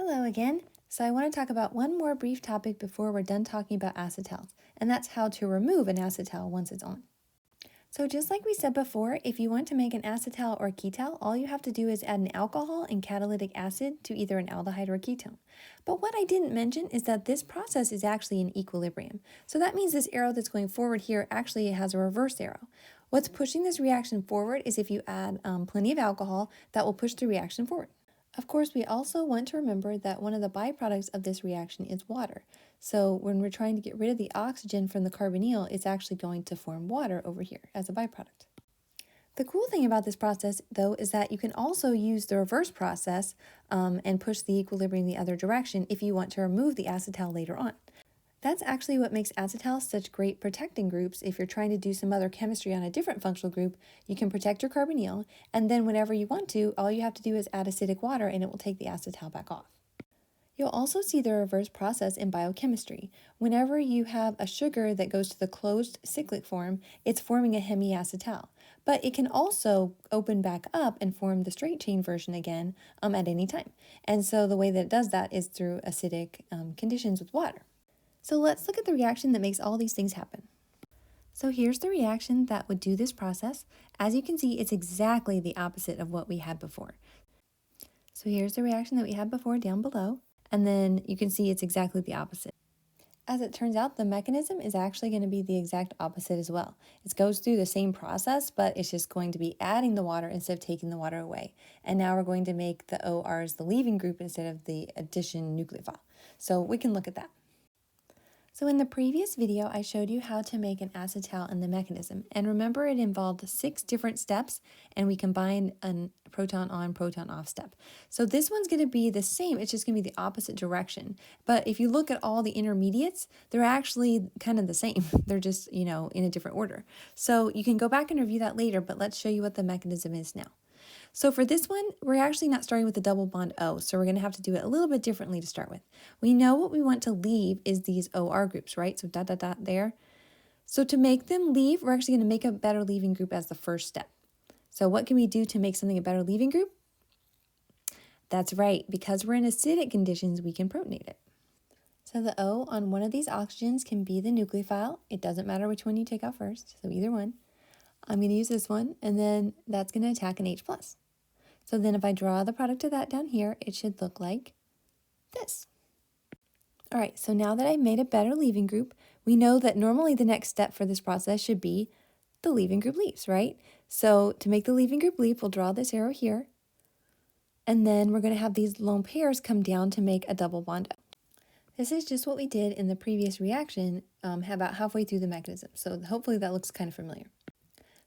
Hello again. So I want to talk about one more brief topic before we're done talking about acetals, and that's how to remove an acetal once it's on. So just like we said before, if you want to make an acetal or a ketal, all you have to do is add an alcohol and catalytic acid to either an aldehyde or a ketone. But what I didn't mention is that this process is actually in equilibrium. So that means this arrow that's going forward here actually has a reverse arrow. What's pushing this reaction forward is if you add plenty of alcohol, that will push the reaction forward. Of course, we also want to remember that one of the byproducts of this reaction is water. So when we're trying to get rid of the oxygen from the carbonyl, it's actually going to form water over here as a byproduct. The cool thing about this process, though, is that you can also use the reverse process and push the equilibrium the other direction if you want to remove the acetal later on. That's actually what makes acetals such great protecting groups. If you're trying to do some other chemistry on a different functional group, you can protect your carbonyl, and then whenever you want to, all you have to do is add acidic water and it will take the acetal back off. You'll also see the reverse process in biochemistry. Whenever you have a sugar that goes to the closed cyclic form, it's forming a hemiacetal. But it can also open back up and form the straight chain version again at any time. And so the way that it does that is through acidic conditions with water. So let's look at the reaction that makes all these things happen. So here's the reaction that would do this process. As you can see, it's exactly the opposite of what we had before. So here's the reaction that we had before down below, and then you can see it's exactly the opposite. As it turns out, the mechanism is actually going to be the exact opposite as well. It goes through the same process, but it's just going to be adding the water instead of taking the water away. And now we're going to make the ORs the leaving group instead of the addition nucleophile. So we can look at that. So in the previous video, I showed you how to make an acetal and the mechanism. And remember, it involved 6 different steps, and we combined a proton on, proton off step. So this one's going to be the same. It's just going to be the opposite direction. But if you look at all the intermediates, they're actually kind of the same. They're just, in a different order. So you can go back and review that later, but let's show you what the mechanism is now. So for this one, we're actually not starting with the double bond O, so we're going to have to do it a little bit differently to start with. We know what we want to leave is these OR groups, right? So dot, dot, dot there. So to make them leave, we're actually going to make a better leaving group as the first step. So what can we do to make something a better leaving group? That's right, because we're in acidic conditions, we can protonate it. So the O on one of these oxygens can be the nucleophile. It doesn't matter which one you take out first, so either one. I'm going to use this one, and then that's going to attack an H+. So then if I draw the product of that down here, it should look like this. All right, so now that I made a better leaving group, we know that normally the next step for this process should be the leaving group leaves, right? So to make the leaving group leave, we'll draw this arrow here, and then we're going to have these lone pairs come down to make a double bond O. This is just what we did in the previous reaction about halfway through the mechanism, so hopefully that looks kind of familiar.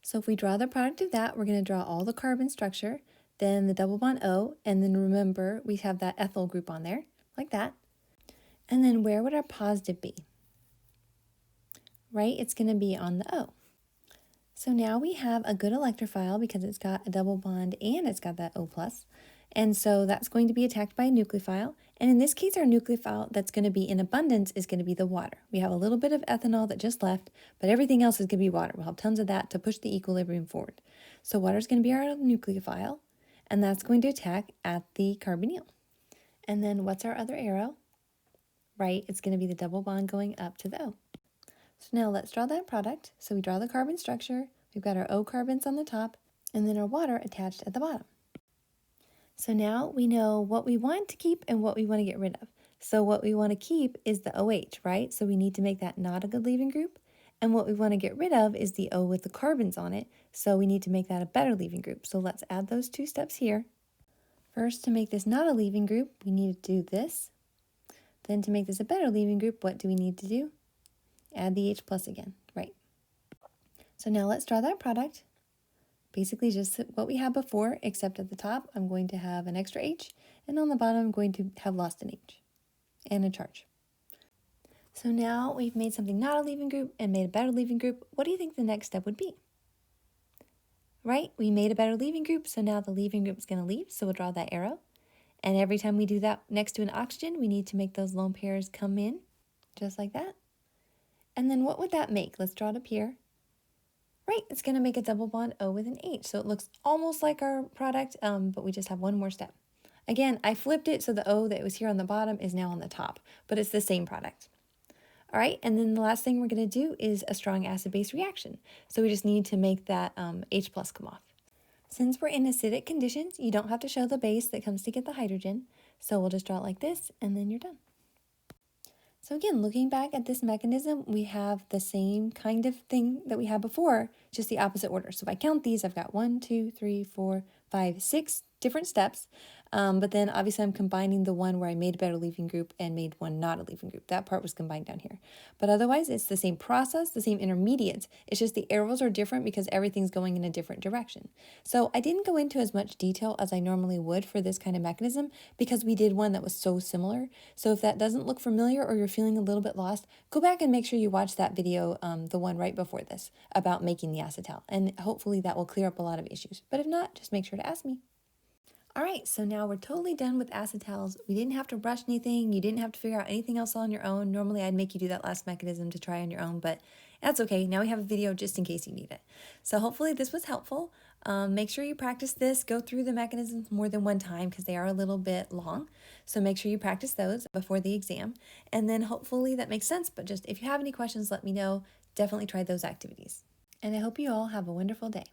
So if we draw the product of that, we're going to draw all the carbon structure, then the double bond O, and then remember we have that ethyl group on there, like that. And then where would our positive be? Right, it's going to be on the O. So now we have a good electrophile because it's got a double bond and it's got that O+. And so that's going to be attacked by a nucleophile. And in this case, our nucleophile that's going to be in abundance is going to be the water. We have a little bit of ethanol that just left, but everything else is going to be water. We'll have tons of that to push the equilibrium forward. So water is going to be our nucleophile, and that's going to attack at the carbonyl. And then what's our other arrow? Right, it's going to be the double bond going up to the O. So now let's draw that product. So we draw the carbon structure. We've got our O carbons on the top, and then our water attached at the bottom. So now we know what we want to keep and what we want to get rid of. So what we want to keep is the OH, right? So we need to make that not a good leaving group. And what we want to get rid of is the O with the carbons on it. So we need to make that a better leaving group. So let's add those 2 steps here. First, to make this not a leaving group, we need to do this. Then to make this a better leaving group, what do we need to do? Add the H+ again, right? So now let's draw that product. Basically just what we had before, except at the top, I'm going to have an extra H, and on the bottom, I'm going to have lost an H and a charge. So now we've made something not a leaving group and made a better leaving group. What do you think the next step would be? Right? We made a better leaving group, so now the leaving group is going to leave, so we'll draw that arrow. And every time we do that next to an oxygen, we need to make those lone pairs come in, just like that. And then what would that make? Let's draw it up here. Right, it's going to make a double bond O with an H, so it looks almost like our product, but we just have one more step. Again, I flipped it so the O that was here on the bottom is now on the top, but it's the same product. All right, and then the last thing we're going to do is a strong acid-base reaction. So we just need to make that H plus come off. Since we're in acidic conditions, you don't have to show the base that comes to get the hydrogen. So we'll just draw it like this, and then you're done. So again, looking back at this mechanism, we have the same kind of thing that we had before, just the opposite order. So if I count these, I've got 1, 2, 3, 4, 5, 6 different steps. But then obviously I'm combining the one where I made a better leaving group and made one not a leaving group. That part was combined down here. But otherwise, it's the same process, the same intermediates. It's just the arrows are different because everything's going in a different direction. So I didn't go into as much detail as I normally would for this kind of mechanism because we did one that was so similar. So if that doesn't look familiar or you're feeling a little bit lost, go back and make sure you watch that video, the one right before this, about making the acetal. And hopefully that will clear up a lot of issues. But if not, just make sure to ask me. All right, so now we're totally done with acetals. We didn't have to rush anything. You didn't have to figure out anything else on your own. Normally, I'd make you do that last mechanism to try on your own, but that's okay. Now we have a video just in case you need it. So hopefully this was helpful. Make sure you practice this. Go through the mechanisms more than one time because they are a little bit long. So make sure you practice those before the exam. And then hopefully that makes sense. But just if you have any questions, let me know. Definitely try those activities. And I hope you all have a wonderful day.